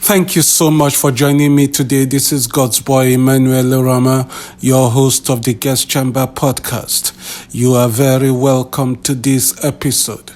Thank you so much for joining me today. This is God's boy Emmanuel, your host of the Guest Chamber podcast. You are very welcome to this episode.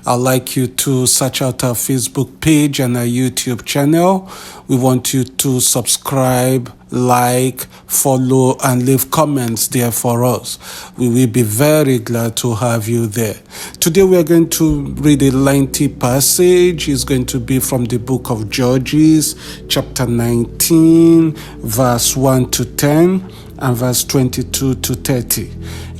I'd like you to search out our Facebook page and our YouTube channel. We want you to subscribe, like, follow, and leave comments there for us. We will be very glad to have you there. Today we are going to read a lengthy passage. It's going to be from the book of Judges, chapter 19, verse 1 to 10, and verse 22 to 30.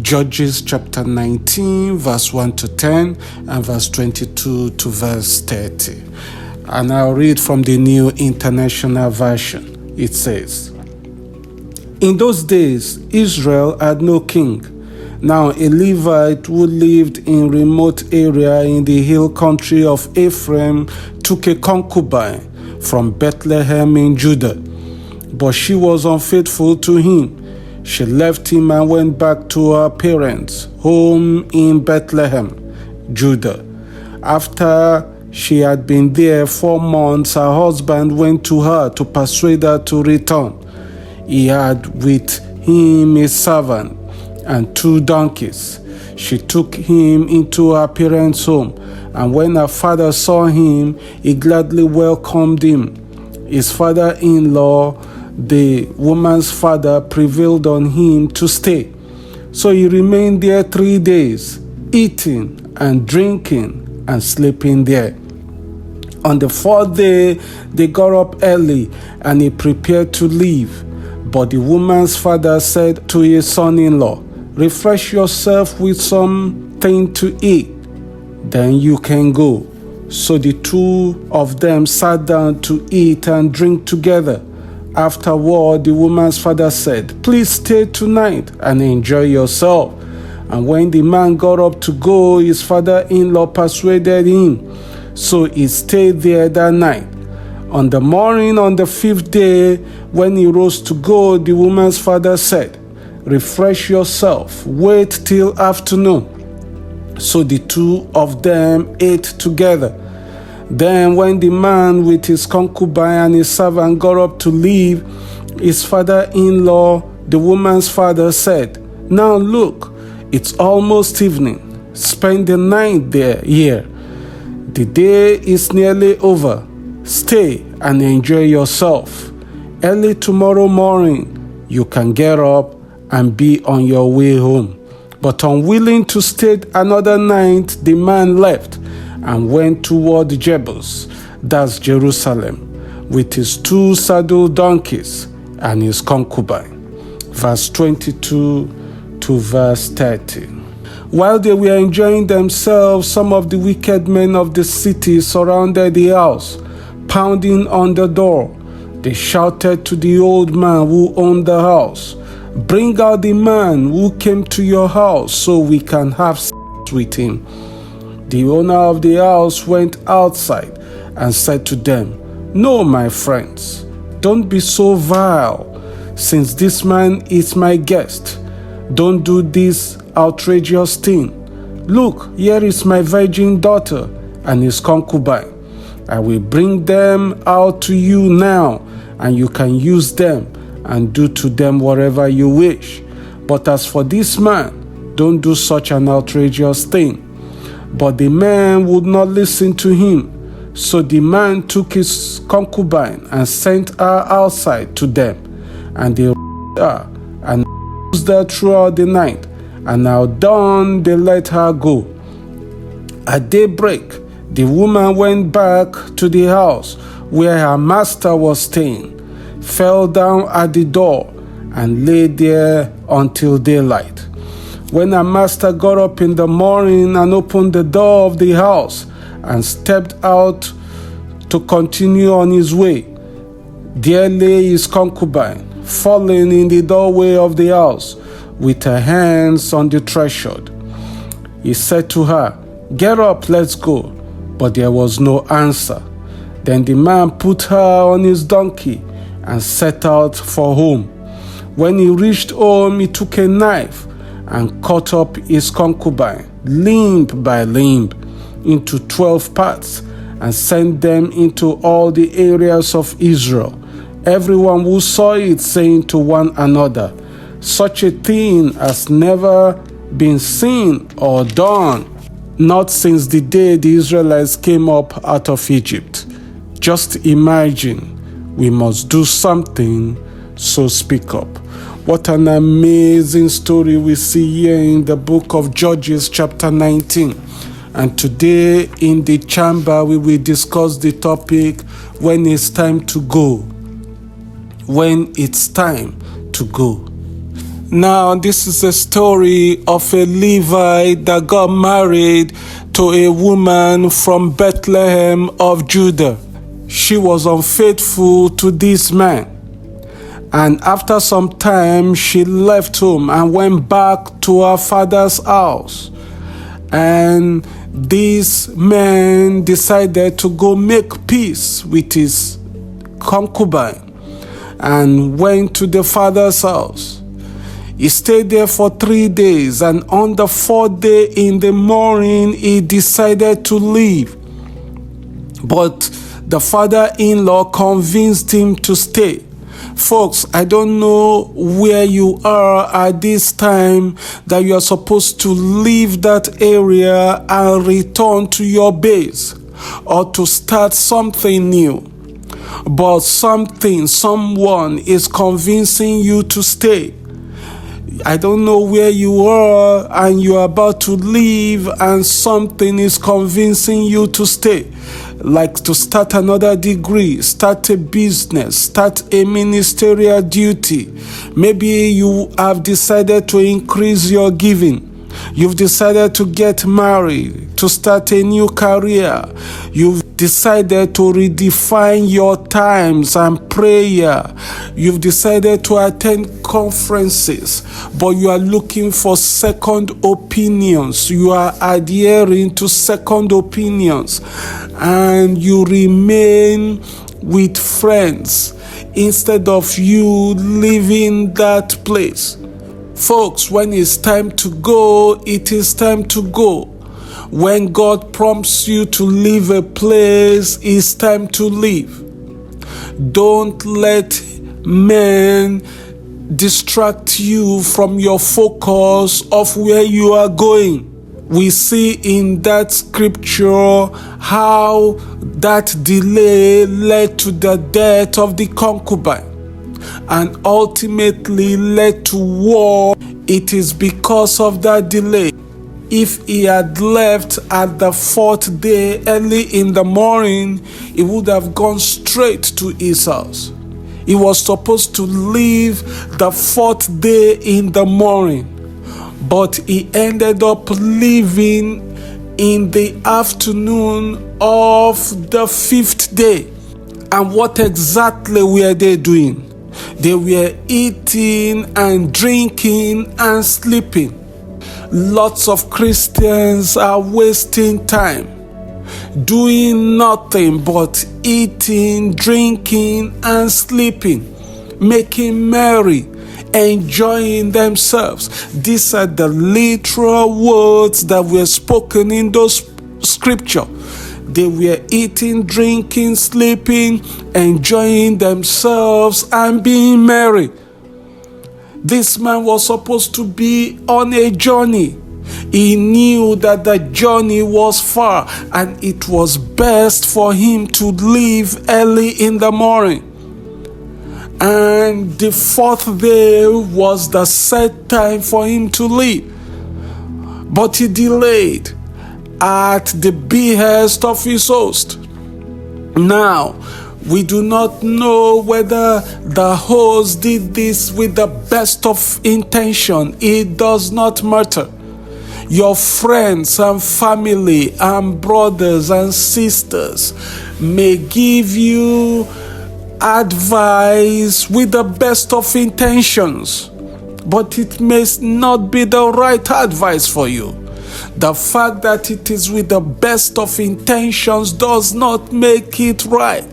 Judges chapter 19, verse 1 to 10, and verse 22 to verse 30. And I'll read from the New International Version. It says, "In those days, Israel had no king. Now a Levite who lived in remote area in the hill country of Ephraim took a concubine from Bethlehem in Judah. But she was unfaithful to him. She left him and went back to her parents' home in Bethlehem, Judah. After she had been there 4 months, her husband went to her to persuade her to return. He had with him a servant and 2 donkeys. She took him into her parents' home, and when her father saw him, he gladly welcomed him. His father-in-law, the woman's father, prevailed on him to stay. So he remained there 3 days, eating and drinking and sleeping there. On the 4th day, they got up early, and he prepared to leave. But the woman's father said to his son-in-law, 'Refresh yourself with something to eat, then you can go.' So the 2 of them sat down to eat and drink together. Afterward, the woman's father said, 'Please stay tonight and enjoy yourself.' And when the man got up to go, his father-in-law persuaded him. So he stayed there that night. On the morning on the 5th day, when he rose to go, the woman's father said, 'Refresh yourself, wait till afternoon.' So the 2 of them ate together. Then when the man with his concubine and his servant got up to leave, his father-in-law, the woman's father, said, 'Now look, it's almost evening. Spend the night here. The day is nearly over. Stay and enjoy yourself. Early tomorrow morning, you can get up and be on your way home.' But unwilling to stay another night, the man left and went toward Jebus, that's Jerusalem, with his 2 saddled donkeys and his concubine." Verse 22 to verse 30. While they were enjoying themselves, some of the wicked men of the city surrounded the house, pounding on the door. They shouted to the old man who owned the house, "Bring out the man who came to your house so we can have sex with him." The owner of the house went outside and said to them, "No, my friends, don't be so vile. Since this man is my guest, don't do this outrageous thing. Look, here is my virgin daughter and his concubine. I will bring them out to you now, and you can use them and do to them whatever you wish. But as for this man, don't do such an outrageous thing." But the man would not listen to him. So the man took his concubine and sent her outside to them, and they her and used her throughout the night, and now dawn they let her go. At daybreak, the woman went back to the house where her master was staying, fell down at the door, and lay there until daylight. When her master got up in the morning and opened the door of the house and stepped out to continue on his way, there lay his concubine, fallen in the doorway of the house, with her hands on the threshold. He said to her, "Get up, let's go." But there was no answer. Then the man put her on his donkey and set out for home. When he reached home, he took a knife and cut up his concubine, limb by limb, into 12 parts, and sent them into all the areas of Israel. Everyone who saw it saying to one another, "Such a thing has never been seen or done, not since the day the Israelites came up out of Egypt." Just imagine, we must do something, so speak up. What an amazing story we see here in the book of Judges chapter 19. And today in the chamber we will discuss the topic, when it's time to go. When it's time to go. Now, this is a story of a Levite that got married to a woman from Bethlehem of Judah. She was unfaithful to this man. And after some time, she left home and went back to her father's house. And this man decided to go make peace with his concubine and went to the father's house. He stayed there for 3 days, and on the 4th day in the morning, he decided to leave. But the father-in-law convinced him to stay. Folks, I don't know where you are at this time that you are supposed to leave that area and return to your base or to start something new. But someone is convincing you to stay. I don't know where you are and you are about to leave and something is convincing you to stay. Like to start another degree, start a business, start a ministerial duty. Maybe you have decided to increase your giving. You've decided to get married, to start a new career. You've decided to redefine your times and prayer. You've decided to attend conferences, but you are looking for second opinions. You are adhering to second opinions, and you remain with friends instead of you leaving that place. Folks, when it's time to go, it is time to go. When God prompts you to leave a place, it's time to leave. Don't let men distract you from your focus of where you are going. We see in that scripture how that delay led to the death of the concubine and ultimately led to war. It is because of that delay. If he had left at the 4th day early in the morning, he would have gone straight to his house. He was supposed to leave the 4th day in the morning, but he ended up leaving in the afternoon of the 5th day. And what exactly were they doing? They were eating and drinking and sleeping. Lots of Christians are wasting time doing nothing but eating, drinking, and sleeping, making merry, enjoying themselves. These are the literal words that were spoken in those scriptures. They were eating, drinking, sleeping, enjoying themselves, and being merry. This man was supposed to be on a journey. He knew that the journey was far and it was best for him to leave early in the morning. And the 4th day was the set time for him to leave. But he delayed at the behest of his host. Now, we do not know whether the host did this with the best of intention. It does not matter. Your friends and family and brothers and sisters may give you advice with the best of intentions, but it may not be the right advice for you. The fact that it is with the best of intentions does not make it right.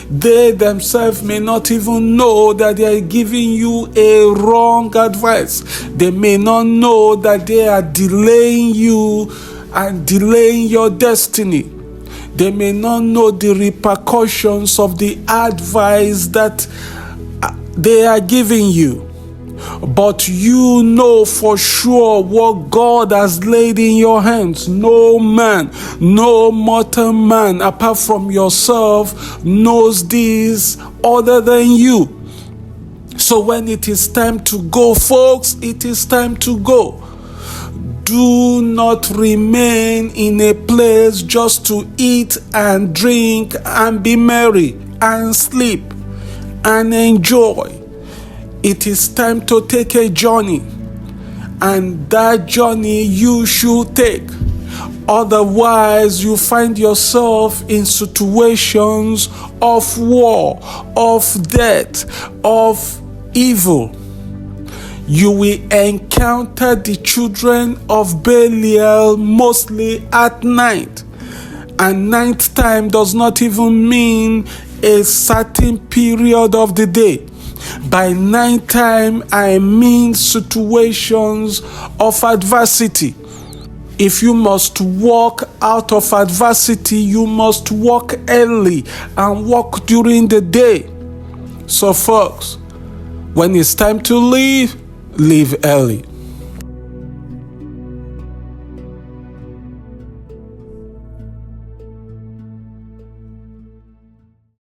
They themselves may not even know that they are giving you a wrong advice. They may not know that they are delaying you and delaying your destiny. They may not know the repercussions of the advice that they are giving you. But you know for sure what God has laid in your hands. No man, no mortal man apart from yourself knows this other than you. So when it is time to go, folks, it is time to go. Do not remain in a place just to eat and drink and be merry and sleep and enjoy. It is time to take a journey, and that journey you should take. Otherwise, you find yourself in situations of war, of death, of evil. You will encounter the children of Belial mostly at night. And night time does not even mean a certain period of the day. By night time, I mean situations of adversity. If you must walk out of adversity, you must walk early and walk during the day. So folks, when it's time to leave, leave early.